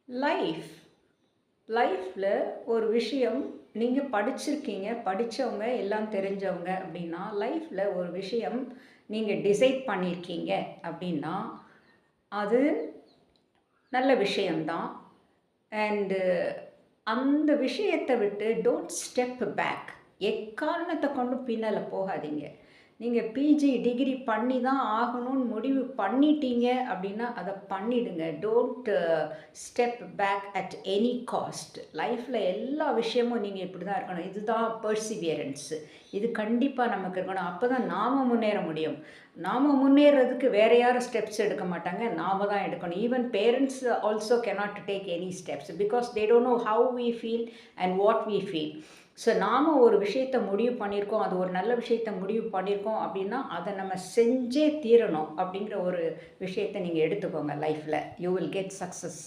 Life லைஃப்பில் ஒரு விஷயம் நீங்கள் படிச்சிருக்கீங்க, படித்தவங்க எல்லாம் தெரிஞ்சவங்க அப்படின்னா, லைஃப்பில் ஒரு விஷயம் நீங்கள் டிசைட் பண்ணியிருக்கீங்க அப்படின்னா, அது நல்ல விஷயம்தான். அண்டு அந்த விஷயத்தை விட்டு டோன்ட் ஸ்டெப் பேக். எக்காரணத்தை கொண்டும் பின்னால் போகாதீங்க. நீங்கள் பிஜி டிகிரி பண்ணி தான் ஆகணும்னு முடிவு பண்ணிட்டீங்க அப்படின்னா அதை பண்ணிடுங்க. Don't step back at any cost. லைஃப்பில் எல்லா விஷயமும் நீங்கள் இப்படி தான் இருக்கணும். இதுதான் பர்சிவியரன்ஸு. இது கண்டிப்பாக நமக்கு இருக்கணும். அப்போ தான் நாம் முன்னேற முடியும். நாம் முன்னேறதுக்கு வேறு யாரும் ஸ்டெப்ஸ் எடுக்க மாட்டாங்க, நாம் தான் எடுக்கணும். Even parents also cannot take any steps because they don't know how we feel and what we feel. So நாம் ஒரு விஷயத்தை முடிவு பண்ணியிருக்கோம், அது ஒரு நல்ல விஷயத்தை முடிவு பண்ணியிருக்கோம் அப்படின்னா அதை நம்ம செஞ்சே தீரணும் அப்படிங்கிற ஒரு விஷயத்தை நீங்கள் எடுத்துக்கோங்க லைஃப்பில். You will get success.